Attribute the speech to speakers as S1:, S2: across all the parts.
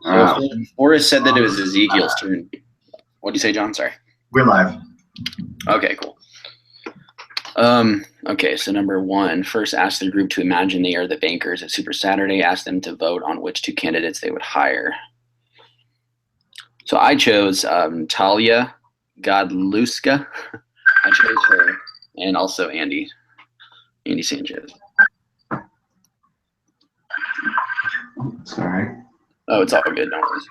S1: So
S2: Wow.
S1: Forrest said that it was Ezekiel's turn. What do you say, John? Sorry.
S2: We're live.
S1: Okay, cool. Okay, so number 1, first ask the group to imagine they are the bankers at Super Saturday. Ask them to vote on which 2 candidates they would hire. So I chose Talia Godluska. I chose her, and also Andy Sanchez.
S2: Sorry.
S1: Oh, it's all good. No worries.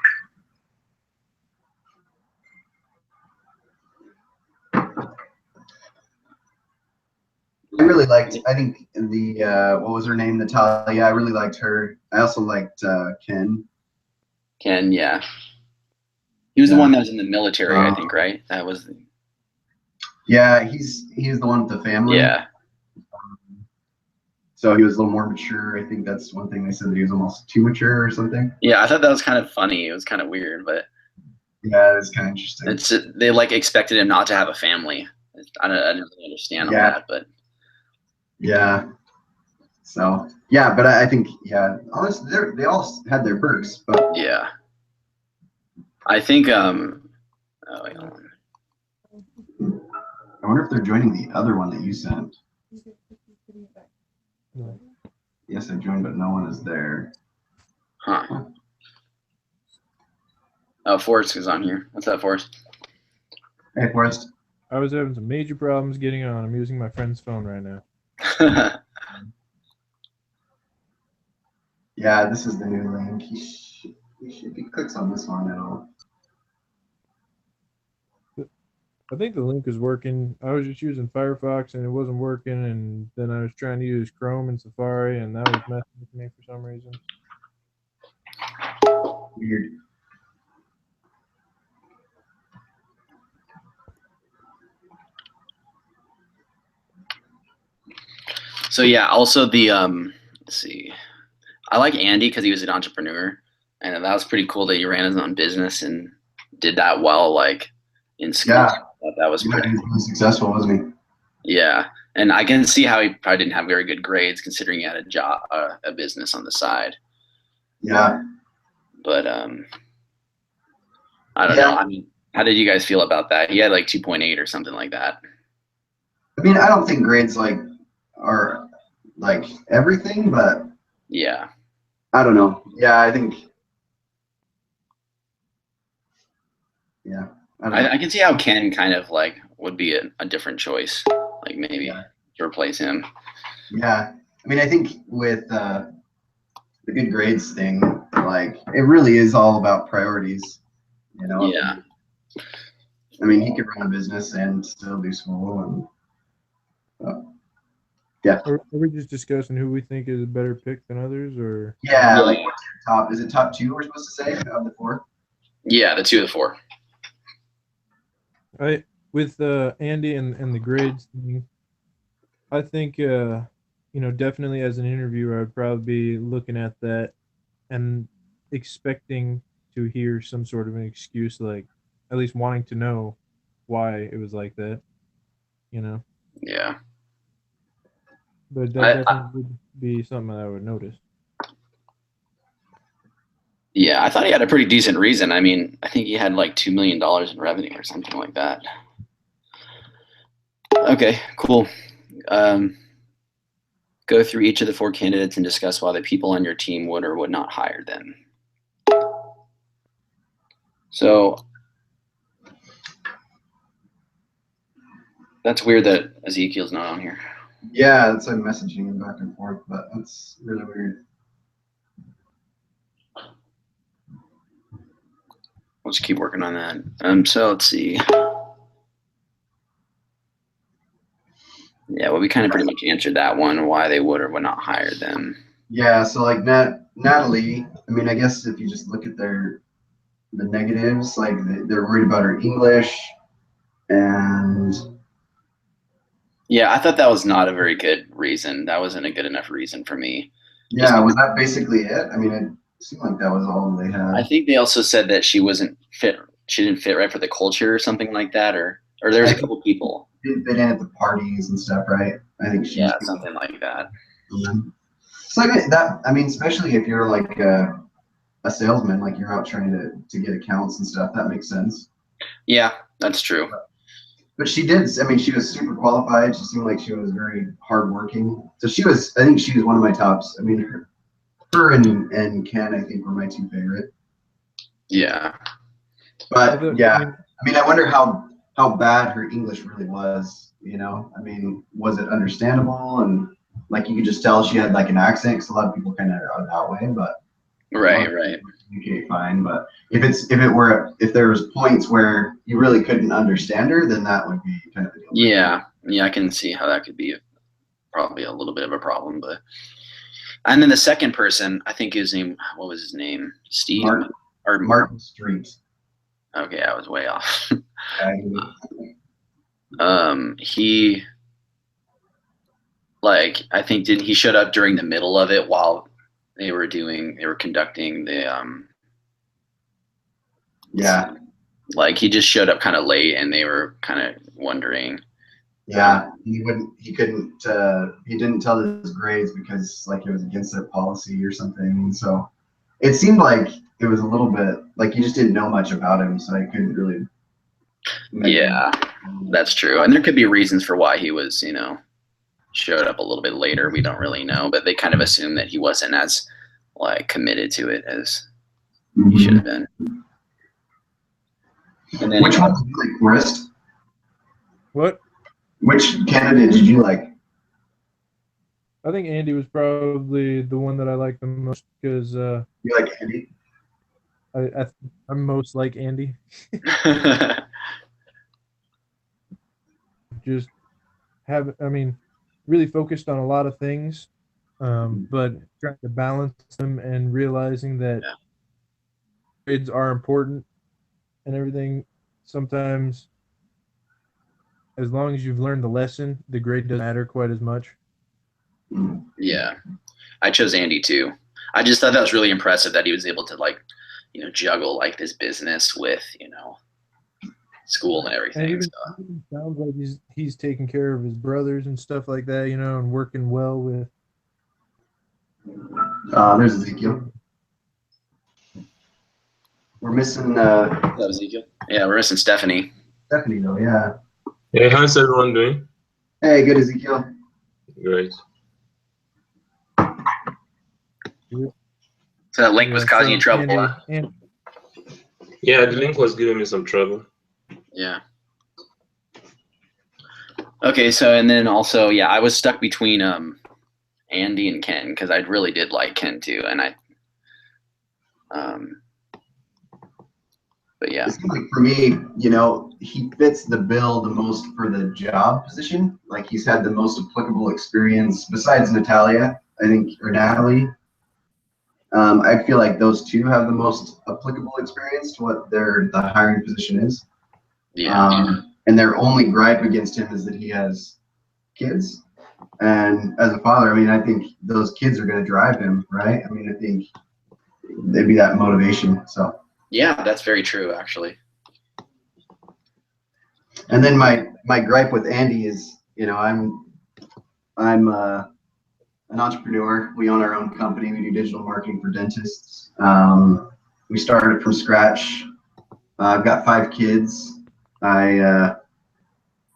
S2: I really liked, I think the, what was her name? Natalia. I really liked her. I also liked Ken.
S1: Ken, yeah. He was the one that was in the military, I think, right? That was the...
S2: Yeah, he's the one with the family.
S1: Yeah.
S2: So he was a little more mature. I think that's one thing they said, that he was almost too mature or something.
S1: Yeah, I thought that was kind of funny. It was kind of weird, but
S2: yeah, it was kind of interesting.
S1: They like expected him not to have a family. I didn't really understand all that, but
S2: yeah. So yeah, but I think honestly, they all had their perks, but
S1: yeah. I think
S2: I wonder if they're joining the other one that you sent. Yes, I joined, but no one is there.
S1: Huh. Oh, Forrest is on here. What's up, Forrest?
S2: Hey, Forrest.
S3: I was having some major problems getting on. I'm using my friend's phone right now.
S2: Yeah, this is the new link. If he clicks on this one, it'll...
S3: I think the link is working. I was just using Firefox and it wasn't working, and then I was trying to use Chrome and Safari, and that was messing with me for some reason.
S2: Weird.
S1: So yeah, also the let's see. I like Andy because he was an entrepreneur, and that was pretty cool that he ran his own business and did that well, like in school.
S2: Yeah,
S1: that was pretty
S2: he was really successful, wasn't
S1: he? Yeah, and I can see how he probably didn't have very good grades considering he had a job, a business on the side.
S2: Yeah.
S1: But I don't know. I mean, how did you guys feel about that? He had like 2.8 or something like that.
S2: I mean, I don't think grades are like everything, but
S1: yeah,
S2: I don't know. Yeah, I think. Yeah,
S1: I can see how Ken kind of like would be a different choice, like maybe to replace him.
S2: Yeah, I mean, I think with the good grades thing, like it really is all about priorities, you know.
S1: Yeah.
S2: I mean, he could run a business and still do school, and yeah.
S3: Are we just discussing who we think is a better pick than others, or?
S2: Yeah, like what's your top? Is it top 2 we're supposed to say of the 4?
S1: Yeah, the 2 of the 4.
S3: With Andy and the grades thing, I think definitely as an interviewer, I'd probably be looking at that and expecting to hear some sort of an excuse, like at least wanting to know why it was like that, you know.
S1: Yeah.
S3: But that definitely would be something that I would notice.
S1: Yeah, I thought he had a pretty decent reason. I mean, I think he had like $2 million in revenue or something like that. Okay, cool. Go through each of the 4 candidates and discuss why the people on your team would or would not hire them. So that's weird that Ezekiel's not on here.
S2: Yeah, that's like messaging him back and forth, but that's really weird.
S1: Let's keep working on that. So let's see. Yeah, well, we kind of pretty much answered that one, why they would or would not hire them.
S2: Yeah, so like Natalie, I mean, I guess if you just look at the negatives, like they're worried about her English, and
S1: yeah, I thought that was not a very good reason. That wasn't a good enough reason for me.
S2: Yeah, was that basically it? I mean, it seemed like that was all they had.
S1: I think they also said that she wasn't fit. She didn't fit right for the culture or something like that, or there's a couple people.
S2: Didn't fit in at the parties and stuff, right? I think she
S1: something like that.
S2: It's like that. I mean, especially if you're like a salesman, like you're out trying to get accounts and stuff. That makes sense.
S1: Yeah, that's true.
S2: But she did. I mean, she was super qualified. She seemed like she was very hardworking. So she was. I think she was one of my tops. I mean, her and Ken, I think, were my two favorite.
S1: Yeah.
S2: But yeah, I mean, I wonder how bad her English really was. You know, I mean, was it understandable? And like you could just tell she had like an accent, because a lot of people kind of are that way. But
S1: right.
S2: Communicate fine. But if there was points where you really couldn't understand her, then that would be kind of a deal.
S1: Yeah, I can see how that could be probably a little bit of a problem. But and then the second person, I think his name. What was his name? Steve
S2: Martin Street.
S1: Okay, I was way off.
S2: Okay.
S1: He I think he showed up during the middle of it while they were conducting the
S2: yeah.
S1: Like he just showed up kind of late and they were kind of wondering.
S2: Yeah, he didn't tell his grades because like it was against their policy or something. So it seemed like it was a little bit like you just didn't know much about him, so I couldn't really.
S1: Yeah, that's true. And there could be reasons for why he was, showed up a little bit later. We don't really know, but they kind of assume that he wasn't as committed to it as he should have been. And then
S2: which one did you like worst?
S3: What?
S2: Which candidate did you like?
S3: I think Andy was probably the one that I liked the most because
S2: you like Andy?
S3: I'm most like Andy. Just really focused on a lot of things, but trying to balance them and realizing that grades are important and everything. Sometimes, as long as you've learned the lesson, the grade doesn't matter quite as much.
S1: Yeah, I chose Andy too. I just thought that was really impressive that he was able to juggle this business with school and everything.
S3: And it sounds like he's taking care of his brothers and stuff like that, and working well with.
S2: There's Ezekiel. We're missing.
S1: Ezekiel. Yeah, we're missing Stephanie.
S2: Stephanie, though, yeah.
S4: Hey, how's everyone doing?
S2: Hey, good, Ezekiel.
S4: Great.
S1: So that link was causing you trouble.
S4: Yeah, the link was giving me some trouble.
S1: Yeah. Okay, so and then also, yeah, I was stuck between Andy and Ken because I really did like Ken too, and but yeah.
S2: Like for me, he fits the bill the most for the job position. Like he's had the most applicable experience besides Natalia, I think, or Natalie. I feel like those two have the most applicable experience to what the hiring position is.
S1: Yeah.
S2: And their only gripe against him is that he has kids. And as a father, I mean, I think those kids are going to drive him, right? I mean, I think they'd be that motivation. So.
S1: Yeah, that's very true, actually.
S2: And then my gripe with Andy is, I'm an entrepreneur. We own our own company. We do digital marketing for dentists. We started from scratch. I've got 5 kids. I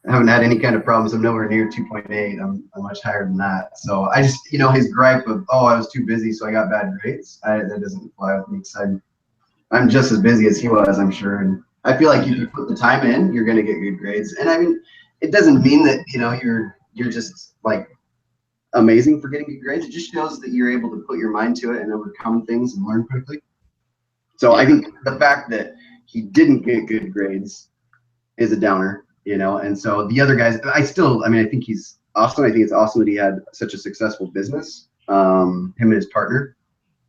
S2: haven't had any kind of problems. I'm nowhere near 2.8. I'm much higher than that. So I just, his gripe of, I was too busy, so I got bad grades. That doesn't apply with me because I'm just as busy as he was, I'm sure. And I feel like if you put the time in, you're going to get good grades. And I mean, it doesn't mean that, you're just like amazing for getting good grades. It just shows that you're able to put your mind to it and overcome things and learn quickly. So I think the fact that he didn't get good grades is a downer, and so the other guys, I think he's awesome. I think it's awesome that he had such a successful business, him and his partner.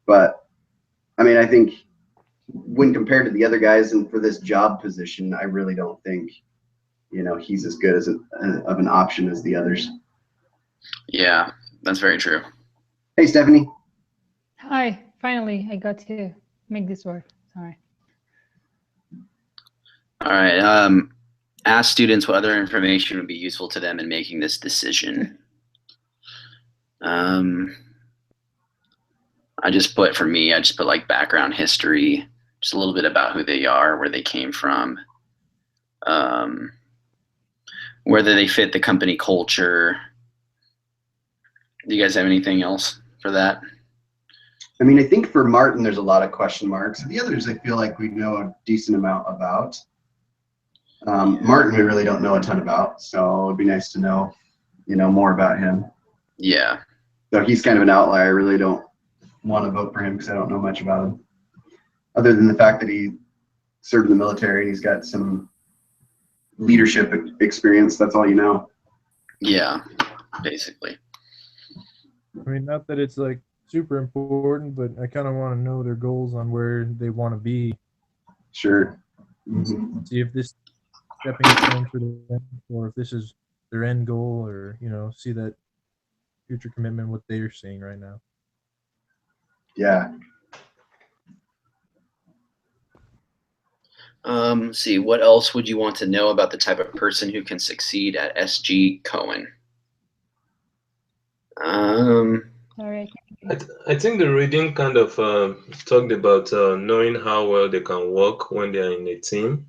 S2: But I mean, I think when compared to the other guys and for this job position, I really don't think, he's as good as of an option as the others.
S1: Yeah, that's very true.
S2: Hey, Stephanie.
S5: Hi, finally, I got to make this work. Sorry.
S1: All right. Ask students what other information would be useful to them in making this decision. I I just put, for me, I just put like background history, just a little bit about who they are, where they came from, whether they fit the company culture. Do you guys have anything else for that?
S2: I mean, I think for Martin, there's a lot of question marks. The others, I feel like we know a decent amount about. Martin, we really don't know a ton about, so it'd be nice to know, more about him.
S1: Yeah.
S2: So he's kind of an outlier. I really don't want to vote for him because I don't know much about him, other than the fact that he served in the military and he's got some leadership experience. That's all you know.
S1: Yeah, basically.
S3: I mean, not that it's like super important, but I kind of want to know their goals on where they want to be.
S2: Sure. Mm-hmm.
S3: See if this is stepping stone for them, or if this is their end goal, or see that future commitment what they're seeing right now.
S2: Yeah.
S1: Let's see, what else would you want to know about the type of person who can succeed at SG Cohen?
S5: Sorry.
S4: I think the reading kind of talked about knowing how well they can work when they are in a team,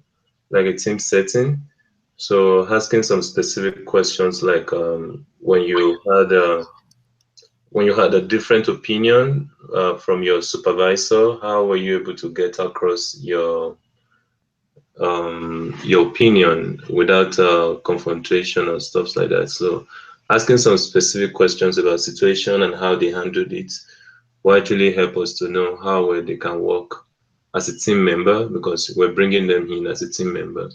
S4: like a team setting. So asking some specific questions like when you had a different opinion from your supervisor, how were you able to get across your opinion without confrontation or stuff like that? So asking some specific questions about situation and how they handled it will actually help us to know how well they can work as a team member, because we're bringing them in as a team member.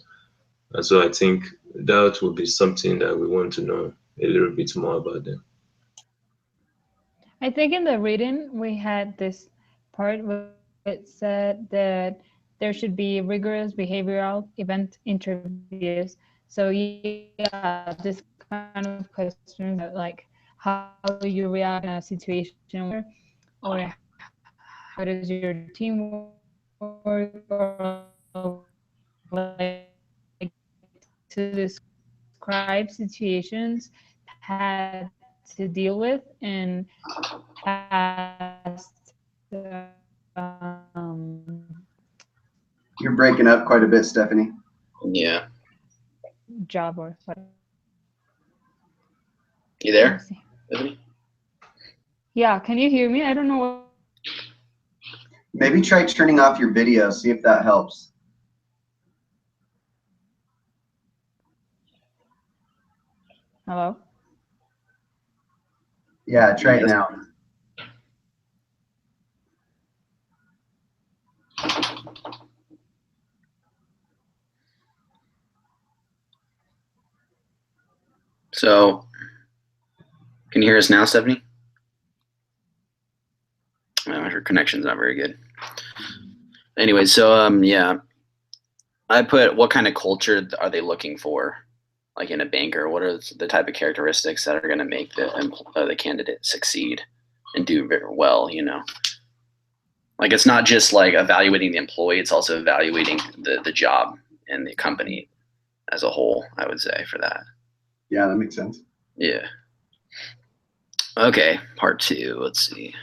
S4: And so I think that would be something that we want to know a little bit more about them.
S5: I think in the reading we had this part where it said that there should be rigorous behavioral event interviews. So yeah, this kind of question like how do you react in a situation or how does your team work, or like to describe situations had to deal with in past
S2: You're breaking up quite a bit, Stephanie.
S1: Yeah.
S5: job or whatever.
S1: You there?
S5: Yeah, can you hear me? I don't know what.
S2: Maybe try turning off your video, see if that helps.
S5: Hello?
S2: Yeah, try it now.
S1: So, can you hear us now, Stephanie? Her connection's not very good. Anyway, so yeah, I put what kind of culture are they looking for, like in a banker? What are the type of characteristics that are going to make the candidate succeed and do very well? Like it's not just like evaluating the employee; it's also evaluating the job and the company as a whole. I would say for that.
S2: Yeah, that makes sense.
S1: Yeah. Okay, part 2. Let's see.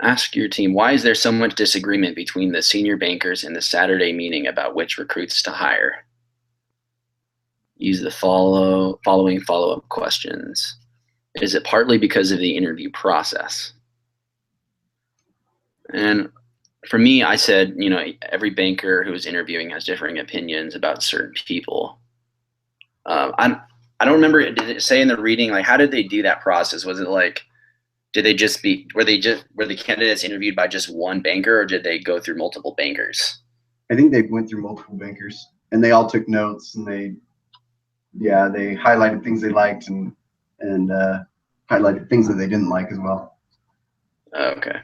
S1: Ask your team, why is there so much disagreement between the senior bankers in the Saturday meeting about which recruits to hire? Use the following follow-up questions. Is it partly because of the interview process? And for me, I said, every banker who is interviewing has differing opinions about certain people. I don't remember, did it say in the reading, like, how did they do that process? Was it like, were the candidates interviewed by just one banker, or did they go through multiple bankers?
S2: I think they went through multiple bankers and they all took notes, and they highlighted things they liked and highlighted things that they didn't like as well.
S1: Okay.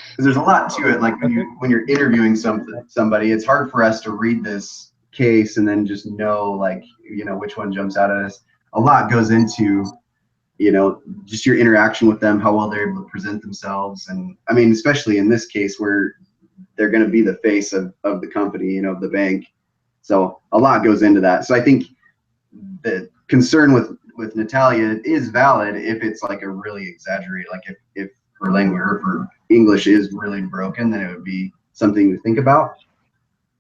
S2: Because there's a lot to it. Like when you're interviewing somebody, it's hard for us to read this case and then just know, like, which one jumps out at us. A lot goes into, just your interaction with them, how well they're able to present themselves. And I mean, especially in this case where they're going to be the face of the company, of the bank. So a lot goes into that. So I think the concern with Natalia is valid if it's like a really exaggerated, like if for language or for English is really broken, then it would be something to think about.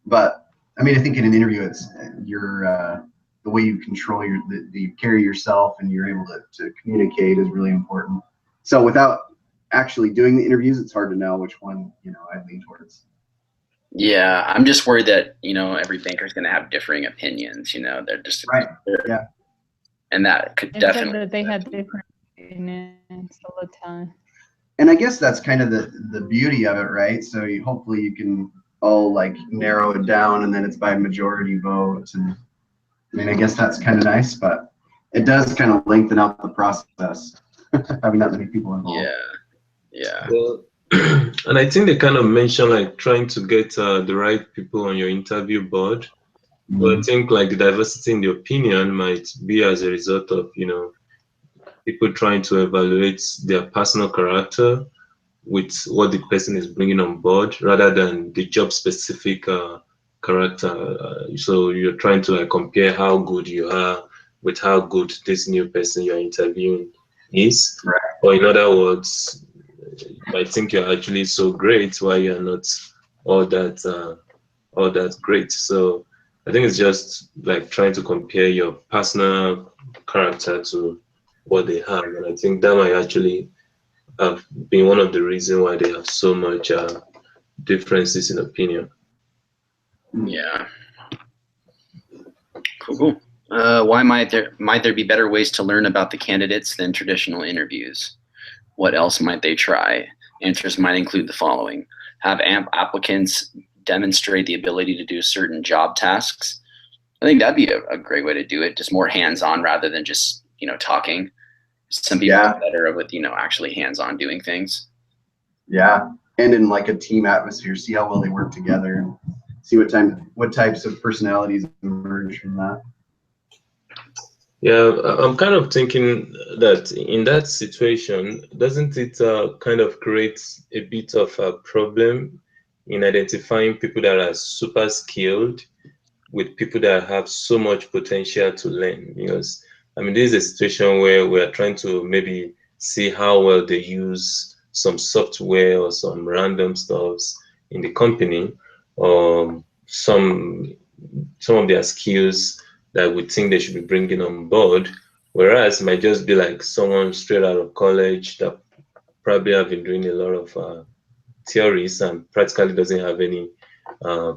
S2: But I mean, I think in an interview, it's the way you control you carry yourself and you're able to communicate is really important. So without actually doing the interviews, it's hard to know which one, I lean towards.
S1: Yeah, I'm just worried that, every banker is going to have differing opinions, they're just
S2: right. Yeah.
S1: And that could
S5: They
S1: definitely
S5: said that they had different opinions all the time.
S2: And I guess that's kind of the beauty of it, right? So hopefully you can all like narrow it down, and then it's by majority vote. And I mean, I guess that's kind of nice, but it does kind of lengthen out the process having that many people involved.
S1: Yeah.
S4: Well, and I think they kind of mentioned like trying to get the right people on your interview board. But I think like the diversity in the opinion might be as a result of, people trying to evaluate their personal character with what the person is bringing on board rather than the job specific character. So you're trying to like compare how good you are with how good this new person you're interviewing is.
S2: Right.
S4: Or in other words, you might think you're actually so great while you're not all that great. So I think it's just like trying to compare your personal character to what they have, and I think that might actually have been one of the reasons why they have so much differences in opinion.
S1: Yeah. Cool. Why might there be better ways to learn about the candidates than traditional interviews? What else might they try? Answers might include the following: have applicants demonstrate the ability to do certain job tasks. I think that'd be a great way to do it, just more hands-on rather than just, talking. Some people are better with, actually hands-on doing things.
S2: Yeah. And in like a team atmosphere, see how well they work together and see what types of personalities emerge from that.
S4: Yeah, I'm kind of thinking that in that situation, doesn't it kind of create a bit of a problem in identifying people that are super skilled with people that have so much potential to learn? Because I mean, this is a situation where we're trying to maybe see how well they use some software or some random stuffs in the company, some of their skills that we think they should be bringing on board, whereas it might just be like someone straight out of college that probably have been doing a lot of theories and practically doesn't have any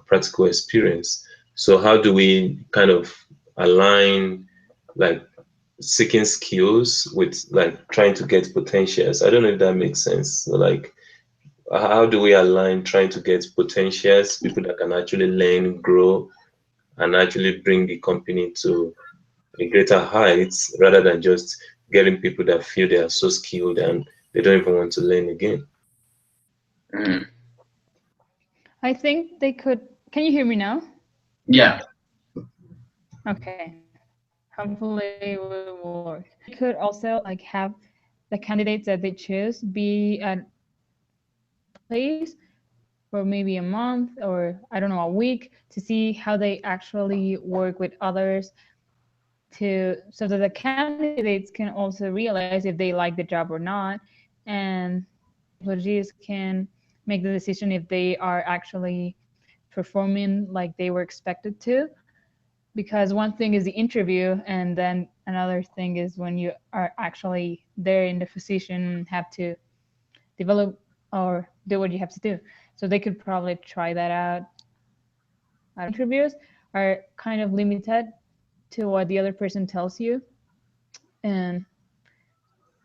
S4: practical experience. So how do we kind of align like seeking skills with like trying to get potentials? I don't know if that makes sense. So like, how do we align trying to get potentials, people that can actually learn, grow, and actually bring the company to a greater heights rather than just getting people that feel they are so skilled and they don't even want to learn again?
S5: I think they could. Can you hear me now?
S1: Yeah.
S5: Okay. Hopefully it will work. They could also like have the candidates that they choose be at place for maybe a month or I don't know, a week to see how they actually work with others so that the candidates can also realize if they like the job or not, and employees can make the decision if they are actually performing like they were expected to. Because one thing is the interview, and then another thing is when you are actually there in the position and have to develop or do what you have to do. So they could probably try that out. Interviews are kind of limited to what the other person tells you, and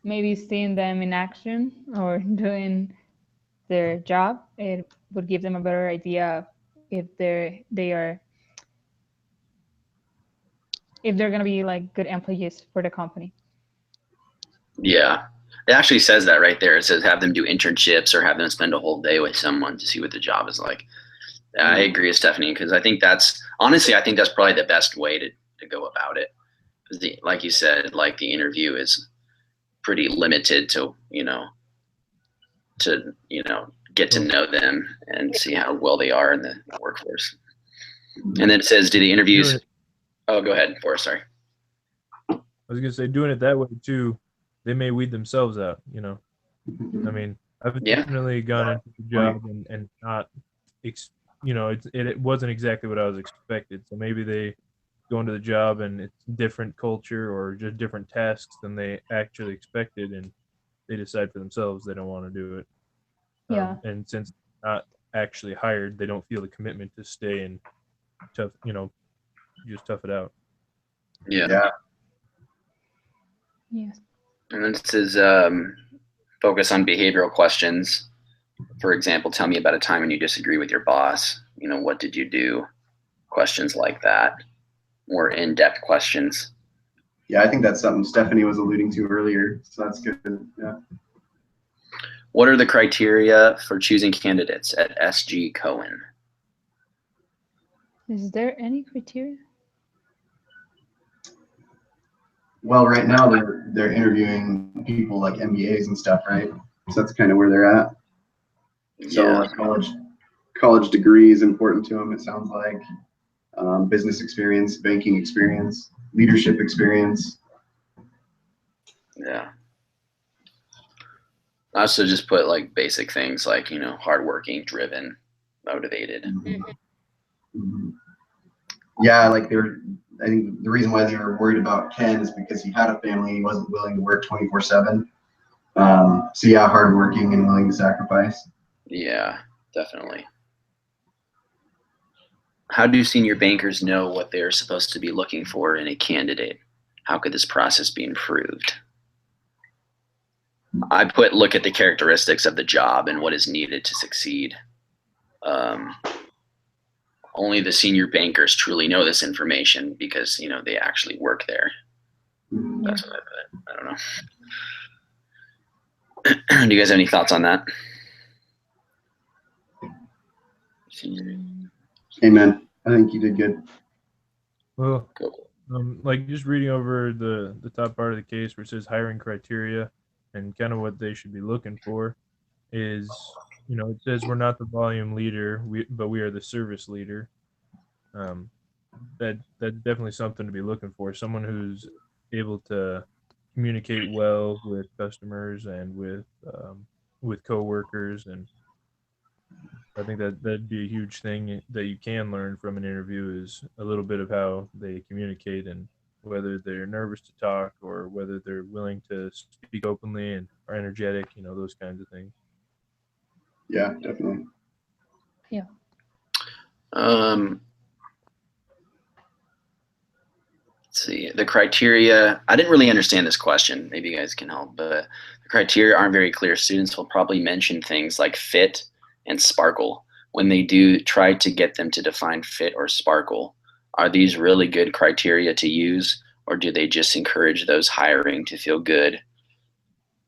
S5: maybe seeing them in action or doing their job, it would give them a better idea if they're going to be like good employees for the company.
S1: Yeah. It actually says that right there. It says have them do internships or have them spend a whole day with someone to see what the job is like. I agree with Stephanie, because I think that's probably the best way to go about it. Like you said, like the interview is pretty limited to, get to know them and see how well they are in the workforce. And then it says, do the interviews? Oh, go ahead, Forrest. Sorry.
S3: I was gonna say, doing it that way too, they may weed themselves out. I mean, I've
S1: Yeah.
S3: definitely gone into the job and not, it wasn't exactly what I was expected. So maybe they go into the job and it's different culture or just different tasks than they actually expected, and they decide for themselves they don't want to do it.
S5: Yeah.
S3: And since not actually hired, they don't feel the commitment to stay and tough, just tough it out.
S1: Yeah.
S5: Yes.
S1: And then this is focus on behavioral questions. For example, tell me about a time when you disagree with your boss. What did you do? Questions like that. More in-depth questions.
S2: Yeah, I think that's something Stephanie was alluding to earlier. So that's good. Yeah.
S1: What are the criteria for choosing candidates at SG Cohen?
S5: Is there any criteria?
S2: Well, right now they're interviewing people like MBAs and stuff, right? So that's kind of where they're at. So
S1: Yeah.
S2: like college degree is important to them. It sounds like business experience, banking experience, leadership experience.
S1: Yeah. I also just put like basic things like, hardworking, driven, motivated.
S2: Mm-hmm. Yeah, like I think the reason why they were worried about Ken is because he had a family. He wasn't willing to work 24/7. So yeah, hardworking and willing to sacrifice.
S1: Yeah, definitely. How do senior bankers know what they're supposed to be looking for in a candidate? How could this process be improved? I put look at the characteristics of the job and what is needed to succeed. Only the senior bankers truly know this information because they actually work there. That's what I put. I don't know. Do you guys have any thoughts on that?
S2: Amen. I think you did good.
S3: Well,
S1: Cool.
S3: like just reading over the top part of the case where it says hiring criteria and kind of what they should be looking for is, it says we're not the volume leader, but we are the service leader. That's definitely something to be looking for. Someone who's able to communicate well with customers and with coworkers, and I think that'd be a huge thing that you can learn from an interview is a little bit of how they communicate and whether they're nervous to talk or whether they're willing to speak openly and are energetic, those kinds of things.
S2: Yeah, definitely.
S5: Yeah.
S1: Let's see. The criteria, I didn't really understand this question. Maybe you guys can help, but the criteria aren't very clear. Students will probably mention things like fit and sparkle. When they do try to get them to define fit or sparkle, are these really good criteria to use, or do they just encourage those hiring to feel good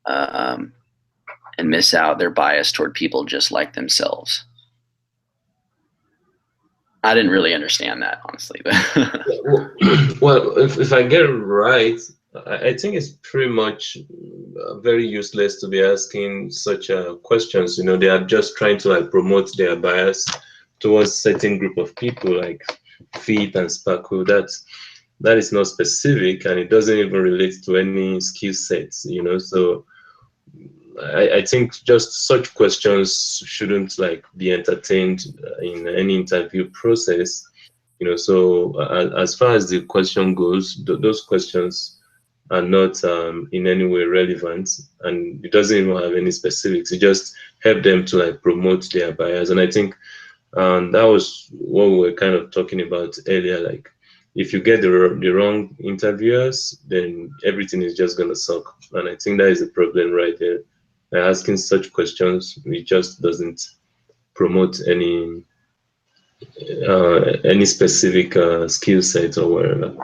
S1: and miss out their bias toward people just like themselves? I didn't really understand that, honestly.
S4: Well, if I get it right, I think it's pretty much very useless to be asking such questions. They are just trying to like promote their bias towards certain group of people, like fit and sparkle. That is not specific, and it doesn't even relate to any skill sets. So I think just such questions shouldn't like be entertained in any interview process. So as far as the question goes, those questions are not in any way relevant, and it doesn't even have any specifics. It just help them to like promote their bias, and I think that was what we were kind of talking about earlier. Like, if you get the wrong interviewers, then everything is just gonna suck, and I think that is the problem right there. Asking such questions, it just doesn't promote any specific skill set or whatever.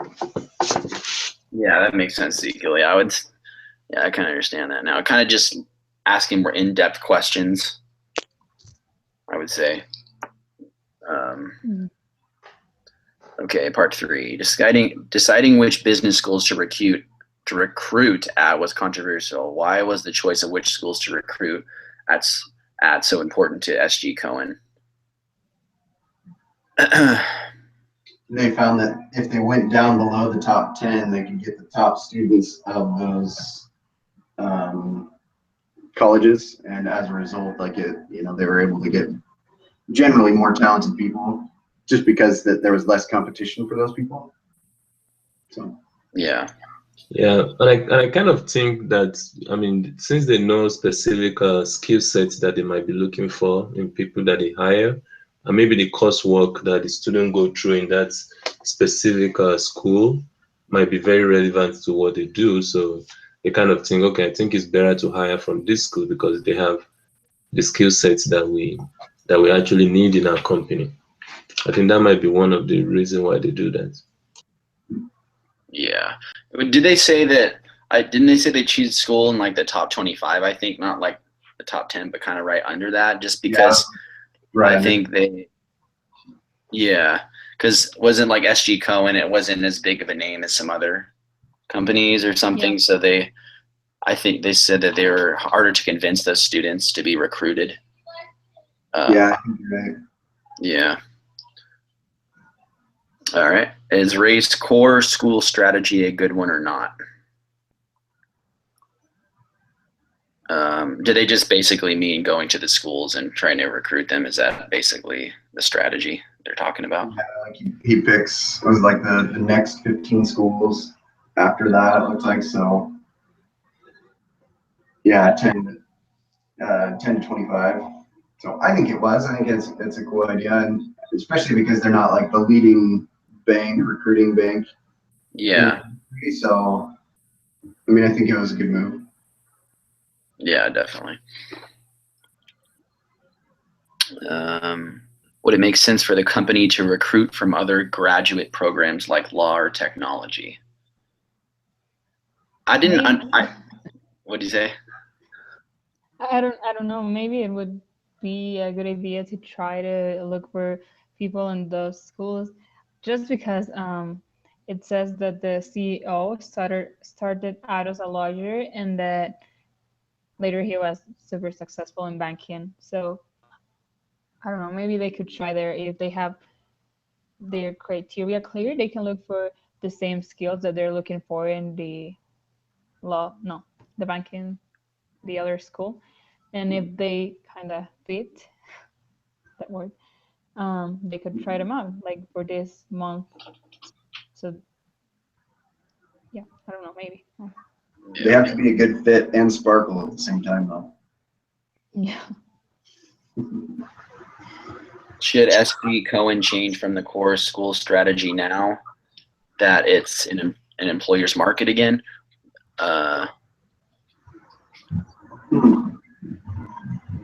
S1: Yeah, that makes sense, Ezekiel. Yeah, I kind of understand that now. Kind of just asking more in-depth questions, I would say. Okay, part 3. Deciding which business schools to recruit at was controversial. Why was the choice of which schools to recruit at so important to SG Cohen?
S2: They found that if they went down below the top 10, they could get the top students of those colleges, and as a result, like they were able to get generally more talented people, just because there was less competition for those people. So
S1: Yeah.
S4: Yeah, and I kind of think that, I mean, since they know specific skill sets that they might be looking for in people that they hire, and maybe the coursework that the student go through in that specific school might be very relevant to what they do. So they kind of think, okay, I think it's better to hire from this school because they have the skill sets that we actually need in our company. I think that might be one of the reasons why they do that.
S1: Yeah. Did they say that? Didn't they say they choose school in like the top 25? I think not like the top 10, but kind of right under that, just because
S2: right.
S1: I think they. Yeah, because wasn't like SG Cohen, it wasn't as big of a name as some other companies or something.
S5: Yeah.
S1: So I think they said that they were harder to convince those students to be recruited.
S2: Yeah, I think you're right.
S1: Yeah. All right. Is race core school strategy a good one or not? Do they just basically mean going to the schools and trying to recruit them? Is that basically the strategy they're talking about?
S2: Yeah, like he picks, was like the next 15 schools after that, it looks like. So yeah, 10 to 25. So I think it was. I think it's a cool idea, and especially because they're not like the leading recruiting bank.
S1: Yeah.
S2: So I mean, I think it was a good move.
S1: Yeah, definitely. Would it make sense for the company to recruit from other graduate programs like law or technology? I didn't. What did you say?
S5: I don't know. Maybe it would be a good idea to try to look for people in those schools, just because it says that the CEO started out as a lawyer and that later he was super successful in banking. So I don't know. Maybe they could try there if they have their criteria clear. They can look for the same skills that they're looking for in the the banking, the other school, and if they kind of fit that word, they could try them out like for this month. So yeah, I don't know, maybe.
S2: They have to be a good fit and sparkle at the same time, though.
S5: Yeah.
S1: Should SB Cohen change from the core school strategy now that it's in an employer's market again?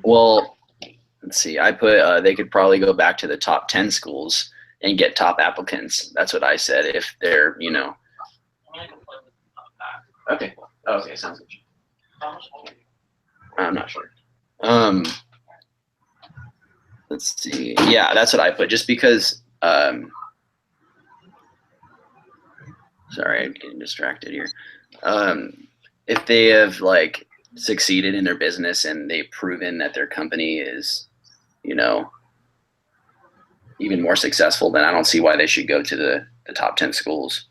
S1: Well, let's see. I put they could probably go back to the top 10 schools and get top applicants. That's what I said. If they're, Okay. Okay, sounds good. I'm not sure. Let's see. Yeah, that's what I put. Just because. Sorry, I'm getting distracted here. If they have like succeeded in their business and they've proven that their company is, even more successful, then I don't see why they should go to the top 10 schools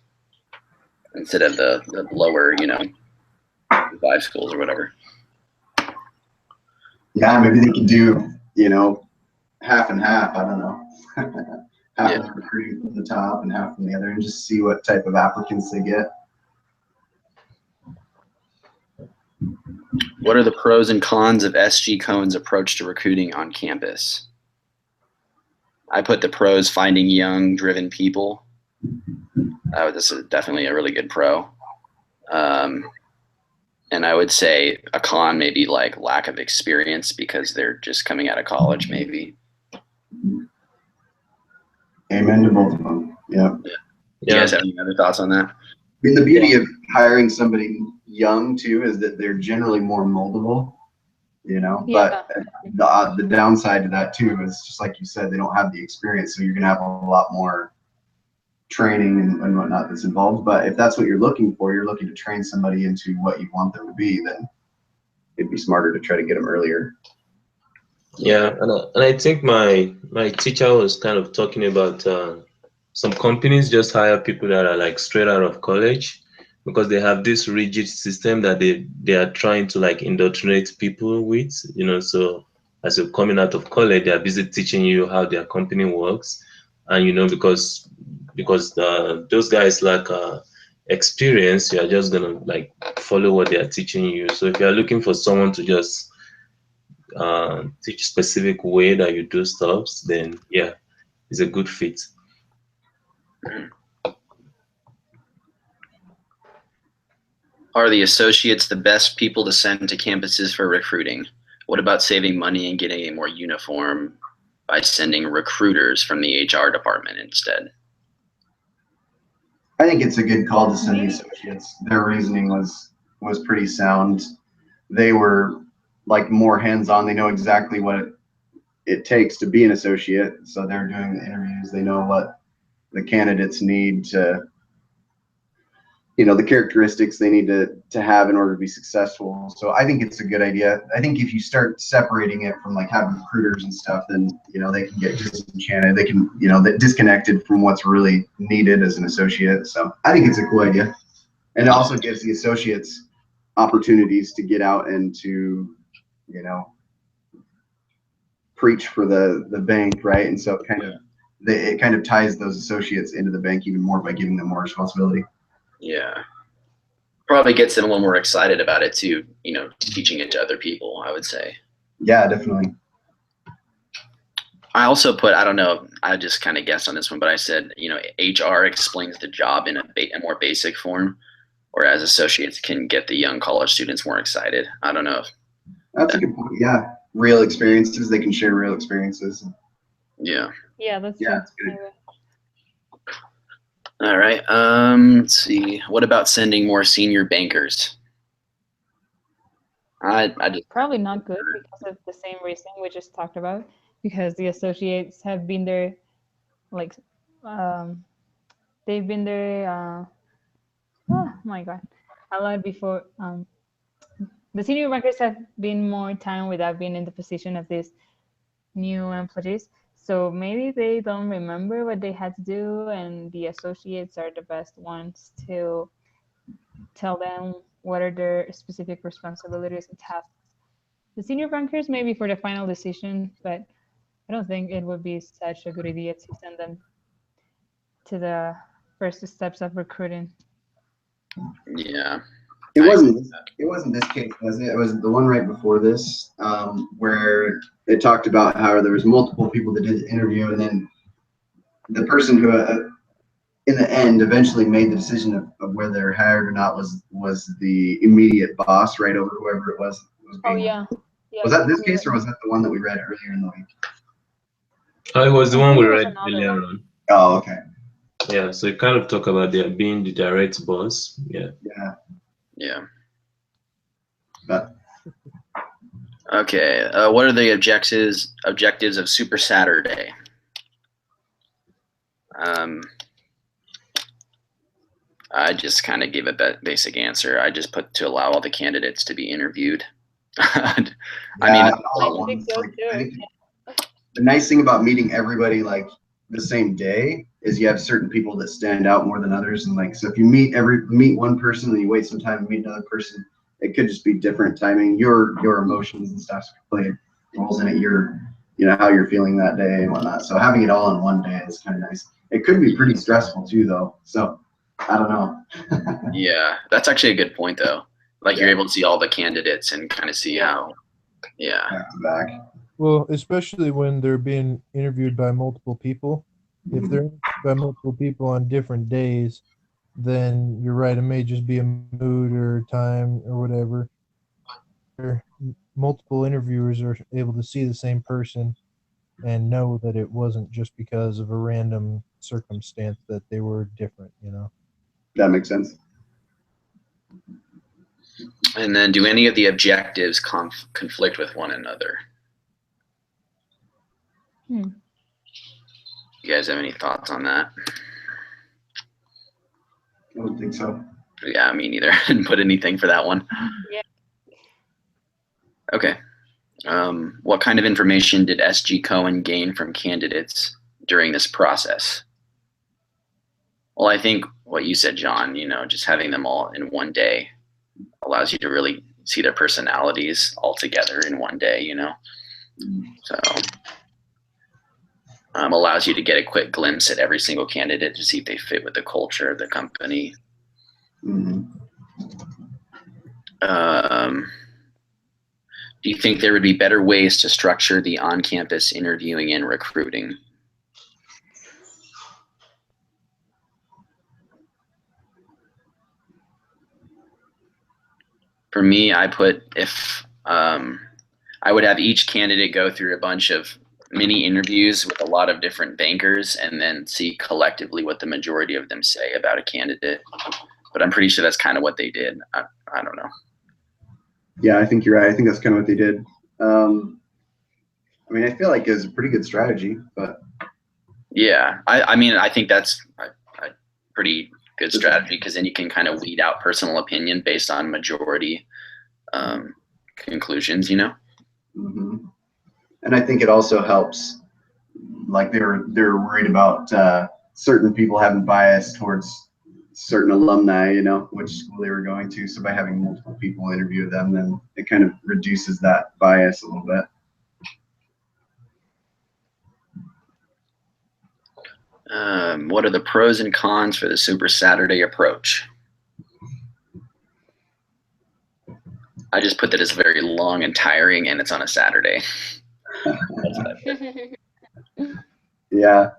S1: instead of the lower, 5 schools or whatever.
S2: Yeah, maybe they could do, half and half. I don't know. Half of the recruiting from the top and half from the other, and just see what type of applicants they get.
S1: What are the pros and cons of SG Cohen's approach to recruiting on campus? I put the pros: finding young, driven people. This is definitely a really good pro. And I would say a con, maybe like lack of experience because they're just coming out of college, maybe.
S2: Amen to both of them. Yeah.
S1: Do you guys have any other thoughts on that?
S2: I mean, the beauty of hiring somebody young too is that they're generally more moldable, but the downside to that too is, just like you said, they don't have the experience, so you're gonna have a lot more training and whatnot that's involved. But if that's what you're looking for, you're looking to train somebody into what you want them to be, then it'd be smarter to try to get them earlier.
S4: Yeah, and I think my teacher was kind of talking about some companies just hire people that are like straight out of college, because they have this rigid system that they are trying to like indoctrinate people with, so as you're coming out of college, they are busy teaching you how their company works. And because those guys lack experience, you are just gonna like follow what they are teaching you. So if you are looking for someone to just teach specific way that you do stuff, then yeah, it's a good fit.
S1: Are the associates the best people to send to campuses for recruiting? What about saving money and getting a more uniform by sending recruiters from the HR department instead?
S2: I think it's a good call to send the associates. Their reasoning was pretty sound. They were like more hands-on. They know exactly what it takes to be an associate. So they're doing the interviews. They know what the candidates need to, the characteristics they need to have in order to be successful. So I think it's a good idea. I think if you start separating it from like having recruiters and stuff, then they can get disenchanted. They can disconnected from what's really needed as an associate. So I think it's a cool idea, and it also gives the associates opportunities to get out and to preach for the bank, right? And so it kind of ties those associates into the bank even more by giving them more responsibility.
S1: Yeah. Probably gets them a little more excited about it too, teaching it to other people, I would say.
S2: Yeah, definitely.
S1: I also put, I don't know, I just kind of guessed on this one, but I said, HR explains the job in a more basic form, whereas associates can get the young college students more excited. I don't know.
S2: That's a good point. Yeah. Real experiences. They can share real experiences.
S1: Yeah.
S5: Yeah, that's true.
S2: That's good.
S1: All right. Let's see. What about sending more senior bankers? I just
S5: Probably not good because of the same reason we just talked about, because the associates have been there, like, they've been there, oh my God, a lot before. The senior bankers have been more time without being in the position of these new employees. So maybe they don't remember what they had to do, and the associates are the best ones to tell them what are their specific responsibilities and tasks. The senior bankers maybe for the final decision, but I don't think it would be such a good idea to send them to the first steps of recruiting.
S1: yeah.
S2: It wasn't this case, was it? It was the one right before this, where it talked about how there was multiple people that did the interview, and then the person who, in the end, eventually made the decision of whether they're hired or not was the immediate boss, right over whoever it was.
S5: Oh yeah.
S2: Was that this case, or was that the one that we read earlier in the week?
S4: It was the
S5: I
S4: one
S5: think
S4: we
S5: it was
S4: read
S5: another
S4: earlier
S5: one.
S4: on.
S2: Oh, okay.
S4: Yeah, so it kind of talk about there being the direct boss. Yeah.
S1: Yeah.
S2: But
S1: Okay. What are the objectives of Super Saturday? I just kind of gave a basic answer. I just put to allow all the candidates to be interviewed. I
S5: think so too.
S2: The nice thing about meeting everybody like the same day is you have certain people that stand out more than others, and like so if you meet one person and you wait some time and meet another person, it could just be different timing. Your emotions and stuff play roles in it. How you're feeling that day and whatnot. So having it all in one day is kind of nice. It could be pretty stressful too, though. So I don't know.
S1: Yeah, that's actually a good point, though. Like you're able to see all the candidates and kind of see how. Yeah.
S2: Back to back.
S3: Well, especially when they're being interviewed by multiple people. If they're interviewed by multiple people on different days, then you're right. It may just be a mood or time or whatever. Multiple interviewers are able to see the same person and know that it wasn't just because of a random circumstance that they were different,
S2: That makes sense.
S1: And then, do any of the objectives conflict with one another? You guys have any thoughts on that?
S2: I don't think so.
S1: Yeah, me neither. I didn't put anything for that one.
S5: Yeah.
S1: Okay. What kind of information did SG Cohen gain from candidates during this process? Well, I think what you said, John, just having them all in one day allows you to really see their personalities all together in one day, so allows you to get a quick glimpse at every single candidate to see if they fit with the culture of the company. Do you think there would be better ways to structure the on-campus interviewing and recruiting? For me, I put if I would have each candidate go through a bunch of mini interviews with a lot of different bankers and then see collectively what the majority of them say about a candidate. But I'm pretty sure that's kind of what they did. I don't know.
S2: Yeah, I think you're right. I think that's kind of what they did. I mean, I feel like it's a pretty good strategy, but
S1: yeah, I think that's a pretty good strategy because then you can kind of weed out personal opinion based on majority conclusions,
S2: Mm-hmm. And I think it also helps. Like they're worried about certain people having bias towards certain alumni, which school they were going to. So by having multiple people interview them, then it kind of reduces that bias a little bit.
S1: What are the pros and cons for the Super Saturday approach? I just put that it's very long and tiring and it's on a Saturday.
S2: Yeah.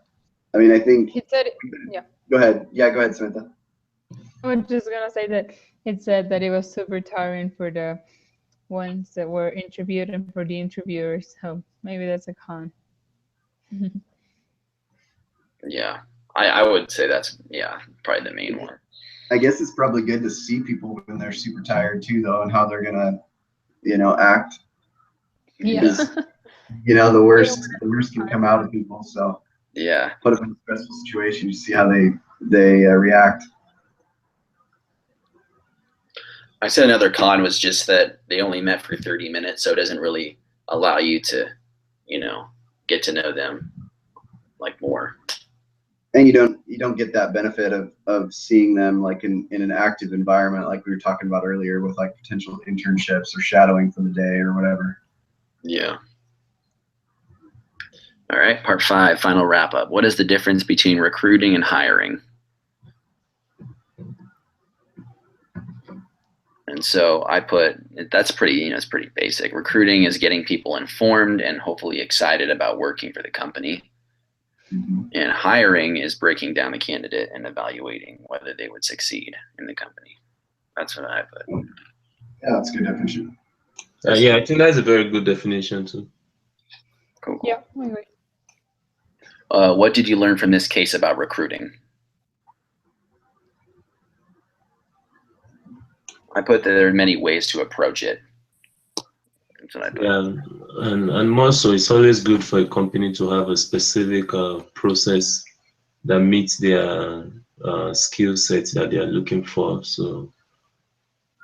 S2: I mean, I think.
S5: He said, yeah.
S2: Go ahead. Yeah, go ahead, Samantha.
S5: I was just going to say that it said that it was super tiring for the ones that were interviewed and for the interviewers. So maybe that's a con.
S2: Yeah.
S1: I would say that's, probably the main one.
S2: I guess it's probably good to see people when they're super tired too, though, and how they're gonna, act.
S5: Yeah.
S2: Because, the worst can come out of people. So
S1: yeah,
S2: put them in a stressful situation, you see how they react.
S1: I said another con was just that they only met for 30 minutes, so it doesn't really allow you to, get to know them like more.
S2: And you don't get that benefit of seeing them like in an active environment, like we were talking about earlier, with like potential internships or shadowing for the day or whatever.
S1: Yeah. All right, part 5, final wrap up. What is the difference between recruiting and hiring? And so I put, that's pretty, it's pretty basic. Recruiting is getting people informed and hopefully excited about working for the company.
S2: Mm-hmm.
S1: And hiring is breaking down the candidate and evaluating whether they would succeed in the company. That's what I put.
S2: Yeah, that's a good definition.
S4: Yeah, I think that's a very good definition too.
S1: Cool.
S5: Yeah, I agree.
S1: What did you learn from this case about recruiting? I put that there are many ways to approach it. That's what I put.
S4: Yeah, and more so, it's always good for a company to have a specific process that meets their skill sets that they are looking for. So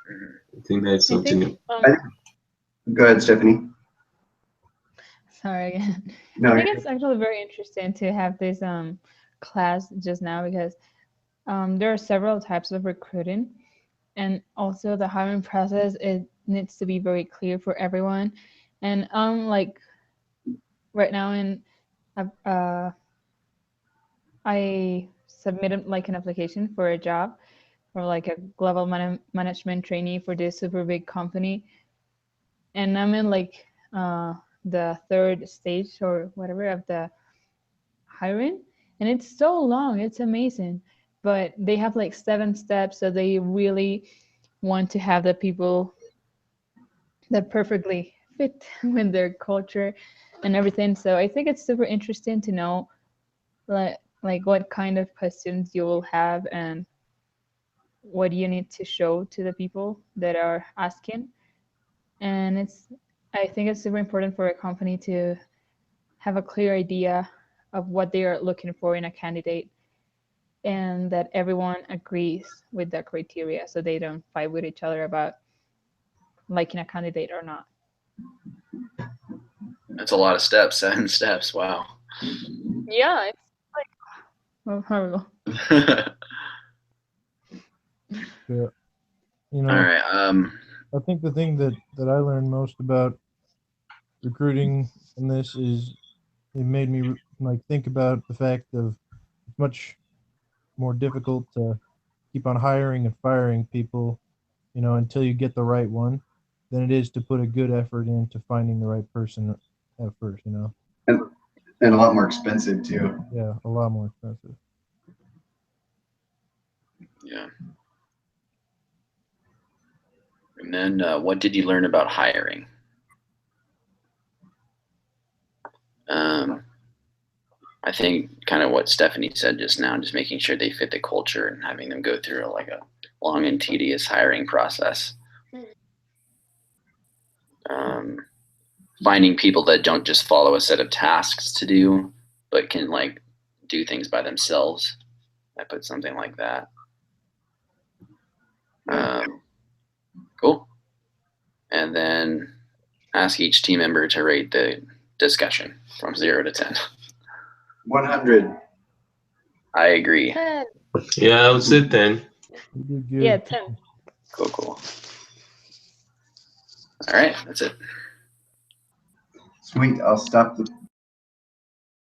S4: I think that's something.
S2: Go ahead, Stephanie.
S5: Sorry again.
S2: No,
S5: I think it's actually very interesting to have this class just now because there are several types of recruiting, and also the hiring process, it needs to be very clear for everyone. And like right now I submitted like an application for a job for like a global management trainee for this super big company, and I'm in like the 3rd stage or whatever of the hiring, and it's so long, it's amazing, but they have like 7 steps, so they really want to have the people that perfectly fit with their culture and everything. So I think it's super interesting to know like what kind of questions you will have and what you need to show to the people that are asking. And I think it's super important for a company to have a clear idea of what they are looking for in a candidate, and that everyone agrees with that criteria so they don't fight with each other about liking a candidate or not.
S1: That's a lot of steps, 7 steps. Wow.
S5: Yeah, it's like horrible.
S3: Yeah. You
S1: All
S3: know,
S1: right.
S3: I think the thing that I learned most about recruiting in this is it made me like think about the fact of it's much more difficult to keep on hiring and firing people, until you get the right one, than it is to put a good effort into finding the right person at first.
S2: and, and a lot more expensive too.
S3: Yeah, a lot more expensive.
S1: Yeah. And then, what did you learn about hiring? I think kind of what Stephanie said just now, just making sure they fit the culture and having them go through like a long and tedious hiring process. Finding people that don't just follow a set of tasks to do, but can like do things by themselves. I put something like that. Cool. And then ask each team member to rate the discussion from 0 to 10.
S2: 100.
S1: I agree.
S5: 10.
S4: Yeah, I would say 10.
S3: You did good.
S5: Yeah, 10.
S1: Cool. All right, that's it.
S2: Sweet. I'll stop the